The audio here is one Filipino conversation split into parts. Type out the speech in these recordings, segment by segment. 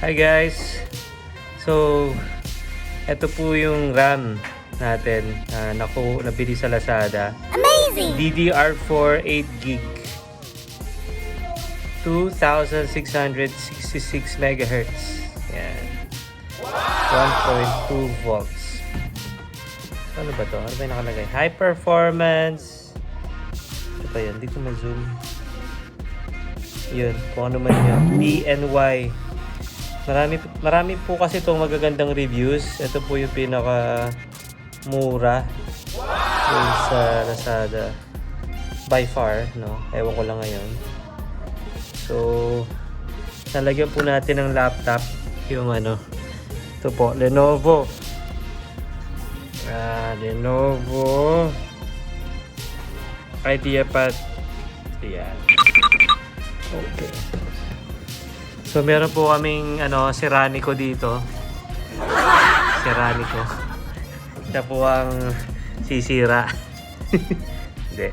Hi guys! So, ito po yung RAM natin na nabili sa Lazada. Amazing! DDR4 8GB. 2666 MHz. Yan. 1.2 volts. Ano ba to? Ano ba yung nakalagay? High performance. Ano ba yan? Hindi ko ma-zoom. Yun. Kung ano man yun. DNY. Marami po kasi itong magagandang reviews. Ito po yung pinaka mura yung sa Lazada by far, no? Ewan ko lang ngayon. So, nalagyan po natin ng laptop yung ano. Ito po, Lenovo. Lenovo IdeaPad. Ayan. Okay. So meron po kaming Seranico dito. Seranico. Siya po ang sisira. Hindi.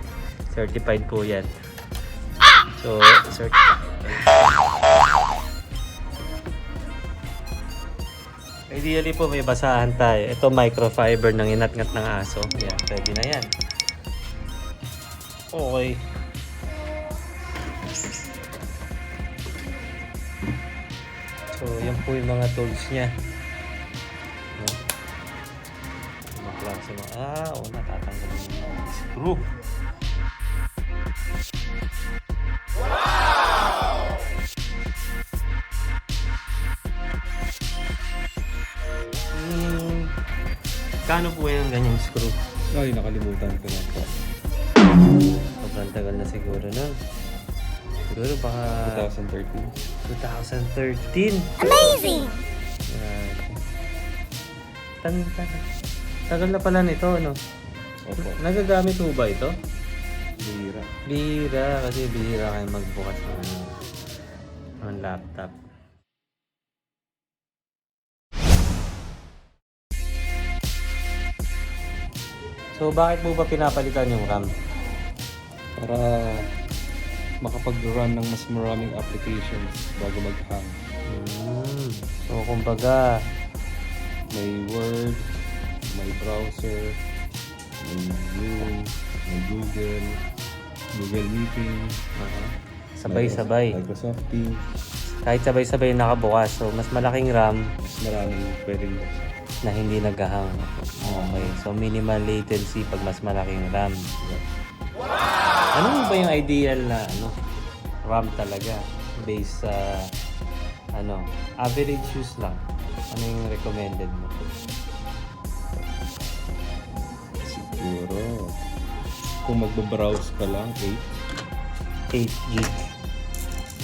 Certified po yan. So, certified. Ideally po may basahan tayo. Ito microfiber ng inatngat ng aso. Yan, pwede na yan. Okay. So, yan po yung mga tools niya. Mga klase mo. Natatanggal yung mga screw. Kano po yung ganyang screw? Ay, nakalimutan ko na po. Sobrang tagal na siguro nun. Siguro baka 2013. 2013. Amazing! Tagal na pala nito, ano? Opo. Nagagamit mo ba ito? Bihira. Bihira, kasi bihira kayo magbukas ng laptop. So, bakit mo ba pinapalitan yung RAM? Para makapag-run ng mas maraming applications bago mag-hang. So, kumbaga, May Word, may browser, may Zoom, may Google Meeting, sabay-sabay. Microsoft Teams, Kahit sabay-sabay nakabukas. So, mas malaking RAM mas maraming pwedeng buksan. na hindi naghahang. Okay. So, minimal latency pag mas malaking RAM. Ano ba yung ideal na RAM talaga? Based sa average use lang. Ano yung recommended mo? Siguro, kung magbabrowse ka lang, 8 gig.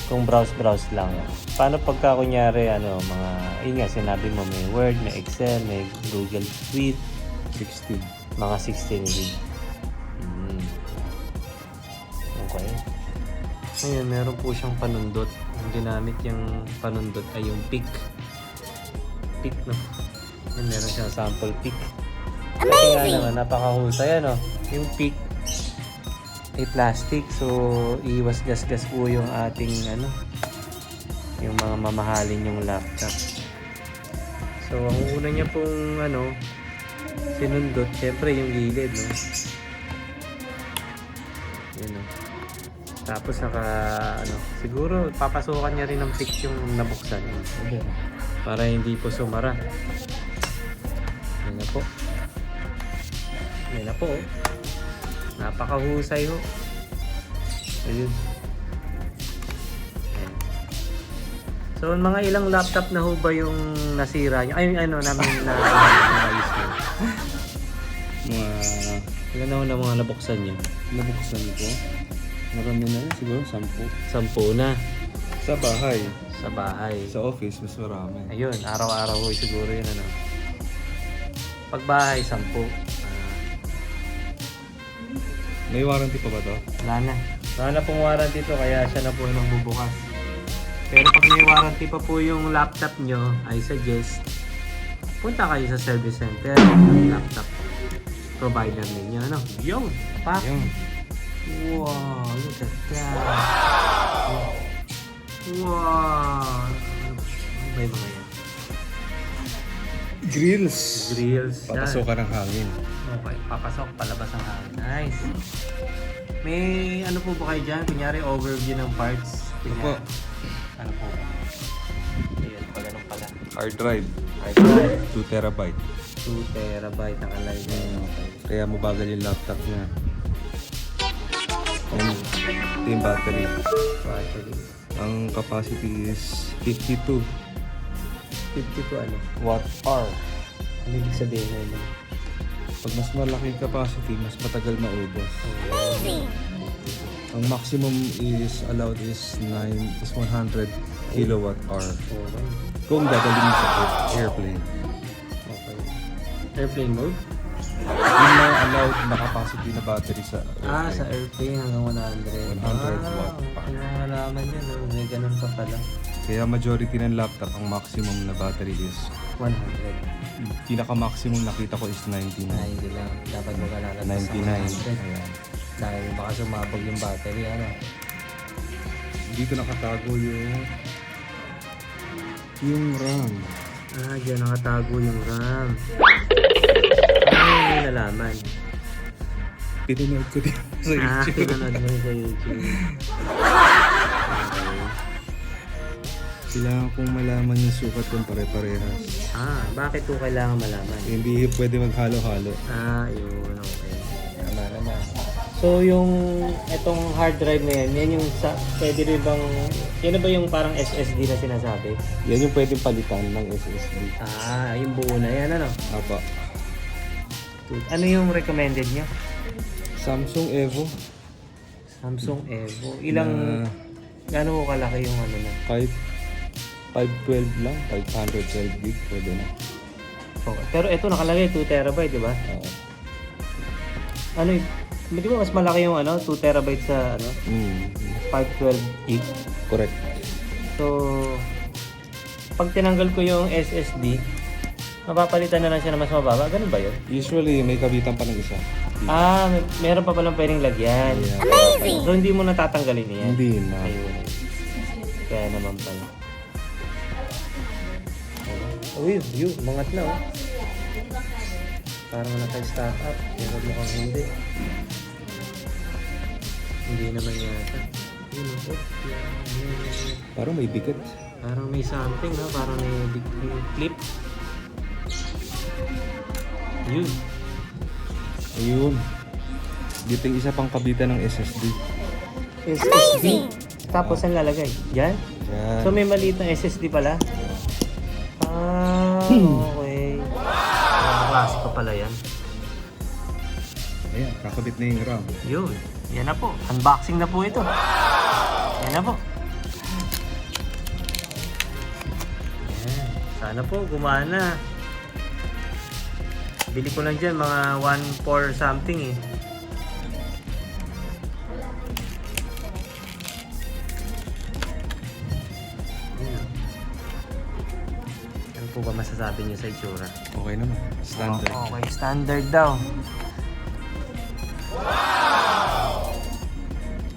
Kung browse lang. Paano pagka kunyari sinabi mo may Word, may Excel, may Google Suite, 16. mga 16 gig. Okay. Ngayon, meron po siyang panundot. Ang ginamit yung panundot ay yung pick. Pick, no? Yan, meron siyang sample pick. Amazing! Naman, napakahusay, yung pick ay plastic. So, iwas gas-gas po yung ating, yung mga mamahalin yung laptop. So, ang una niya pong, sinundot, syempre yung gilid, no? Yun, no? Tapos siguro papasukan niya rin ng pick yung nabuksan. Okay. Para hindi po sumara. Yan na po. Yan na po. Napakahusay ho. Ayun. Ayan. So, mga ilang laptop na ho ba yung nasira nyo? Ay, namin na-ayos nyo? Ilan na ho na mga nabuksan nyo? Nabuksan ko. Marami na rin, siguro 10. 10 na. Sa bahay. Sa bahay. Sa office, mas marami. Ayun, araw-araw ho siguro yun, Pag bahay, 10. May warranty pa ba to? Wala na. Wala na pong warranty to, kaya siya na po yung magbubukas. Pero pag may warranty pa po yung laptop nyo, I suggest, punta kayo sa service center ng laptop provider ninyo, Yun! Pa! Yun. Wow! Look at that! Wow! Ano ba yung Grills. Grills. Yan. Papasukan ng hangin. Okay, papasok, palabas ang hangin. Nice. May ano po ba kayo dyan? Kunyari overview ng parts. Opo. Ano po? Ayan, pag ano pala. Hard drive. Hard drive. 2 terabyte. 2 terabyte ang alay na yun. Okay. Kaya mabagal yung laptop niya. And ito yung battery. Battery. Ang capacity is 52 52 ano? watt hour. Ano ibig sabihin na yun? Pag mas malaki yung capacity, mas matagal maubos. Amazing. Ang maximum is allowed is 100 kilowatt hour. Okay. Kung dadalhin mo sa airplane. Okay. Airplane mode? Yun na allowed na capacity na battery sa Ah, sa airplane. airplane hanggang 100. 100 watt pa. Pinangalaman yun, no? May ganun pa pala. Kaya majority ng laptop, ang maximum na battery is 100. pinaka-maximum nakita ko is 99. 90 lang. Dapat magalalagpas sa 99. 100. Ayan. Dahil baka sumabog yung battery, ano? Dito nakatago yung RAM. Ah, dyan nakatago yung RAM. Ano yung nalaman? Pinanood ko din sa Ah, YouTube. pinanood mo rin sa YouTube. Kailangan kong malaman yung sukat kung pare-parehas. Ah, bakit po kailangan malaman? Hindi pwede maghalo-halo. Ah, yun. Okay. Tama naman. So, yung itong hard drive na yan yung pwede rin bang, yan na ba yung parang SSD na sinasabi? Yan yung pwedeng palitan ng SSD. Ah, yung buo na yan, ano? Apa. Ano yung recommended niya? Samsung Evo. Samsung Evo. Ilang, gaano ko kalaki yung ano na? 512 lang. 512 gig. Pwede na. Okay. Pero ito nakalagay 2 terabyte, di ba? Oo. Ano di ba mas malaki yung ano, 2 terabyte sa ano, 512 gig? Correct. So, pag tinanggal ko yung SSD, mapapalitan na lang siya na mas mababa. Ganun ba yun? Usually, may kabitan pa ng isa. Ah, meron pa palang pwedeng lagyan. Yeah. Amazing. So, hindi mo natatanggalin yan? Hindi na. Ayun. Kaya naman pala. Uy, yun. Mangat na, oh. Parang naka-stack up. Pero mukhang hindi. Hindi naman yata. Yun, oh. Parang may bigat. Parang may something, ha? Parang may big clip. Yun. Ayun. Dito yung isa pang kabitan ng SSD. Amazing. Tapos ang lalagay? Yan? Yan. So may maliit na SSD pala? Ah, okay. Klase pa pala yan. Ayan, kakabit na yung RAM. Yun. Yan na po. Unboxing na po ito. Yan na po. Yan. Sana po gumana. Bili ko lang dyan mga 1.4 something eh. Yan. Ano po ba masasabi niyo sa itsura? Okay naman. Standard. Okay, standard daw.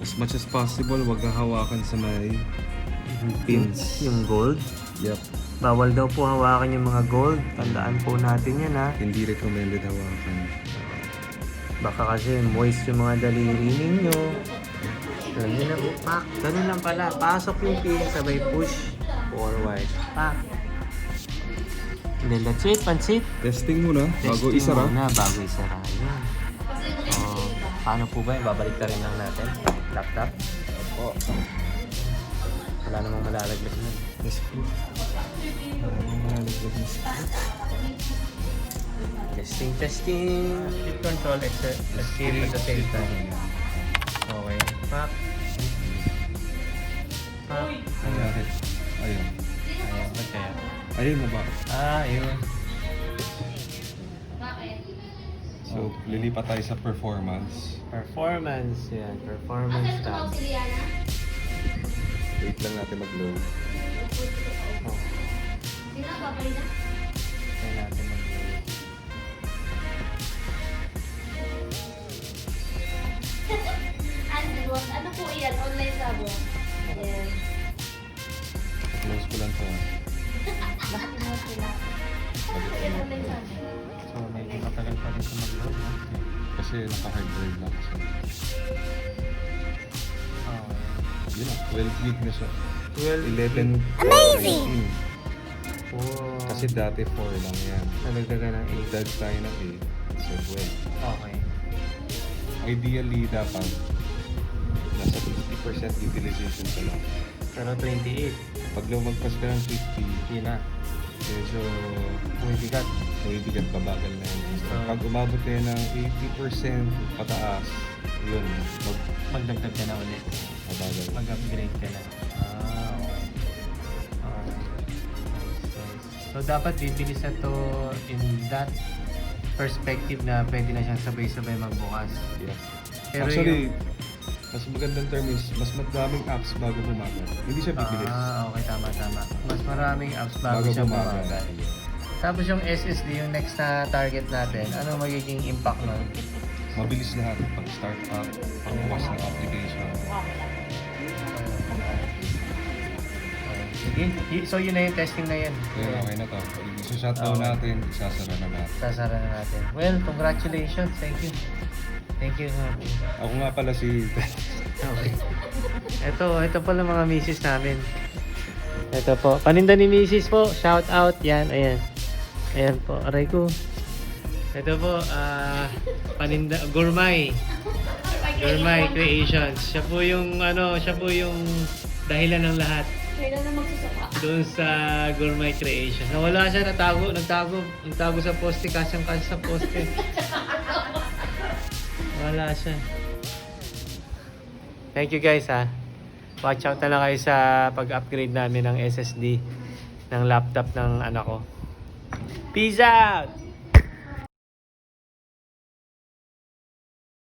As much as possible, wag hawakan sa may pins. Yung gold. Yep. Bawal daw po hawakan yung mga gold. Tandaan po natin yan ha. Hindi recommended hawakan. Baka kasi moist yung mga daliri ninyo. Alam nyo na, pak. Ganun lang pala. Pasok yung pin, sabay push forward. Pak. And then that's it, pansit. Testing muna bago Testing isara. muna bago isara. Yan. Oh, paano po ba? Babalik na rin lang natin. Laptop. Opo. Wala namang malalaglag na. Yes po. Testing, testing. Keep control, escape at the same time. Okay. Pak. Pak. Ayun. Ayun. Ayan, ba't kaya? Ayun na ba? Ah, yun. So, lilipat tayo sa performance. Performance. Yan, performance tab. Wait lang natin mag-load. Oh. Kaya natin mag-load. Ano po yan? Online sabo? Ayan. Close ko lang to. Bakit naman sila? Kasi yan online sabi. So, medyo matagal pa rin sa mag-load, no? Kasi naka-hard drive lang kasi. Okay. Yun na, 12 gig na siya. 12 11. Amazing! 19. Oh. Kasi dati 4 lang yan. nalagdagan ng 8. Dad tayo ng 8. So 12. Okay. Ideally, dapat nasa 50% utilization ka lang. Pero 28. Pag lumagpas ka ng 50, Yun na. medyo Bumibigat. may bigat pabagal na yun. So, Pag umabot kayo ng 80% pataas, yun, Magdagdag ka na ulit. mabagal. Mag-upgrade ka na. Okay. So, dapat bibilis na to in that perspective na pwede na siyang sabay-sabay magbukas. Yeah. Pero Actually, mas magandang term is, mas madaming apps bago bumagal. Hindi siya bibilis. Okay, tama. Mas maraming apps bago siya bumagal. Tapos yung SSD, yung next na target natin, ano magiging impact nun? Mabilis lahat. Pag start up, pagbukas ng application. Sige, so yun na yung testing na yan. Yun, okay na to. Isa-shutdown Okay. natin, isasara na natin. Sasara na natin. Well, congratulations. Thank you. Thank you. Ako nga pala si... Okay. Ito pala mga misis namin. Ito po. Paninda ni misis po. Shout out. Yan, ayan. Ayan po. Aray ko. Ito po, paninda, Gourmet. Gourmet Creations. Siya po yung dahilan ng lahat Kailan na magsusuka? doon sa Gourmet Creations. Nawala siya, nagtago sa poste, kasyang-kasya sa poste. Wala siya. Thank you guys ha. Watch out na lang kayo sa pag-upgrade namin ng SSD ng laptop ng anak ko. Peace out!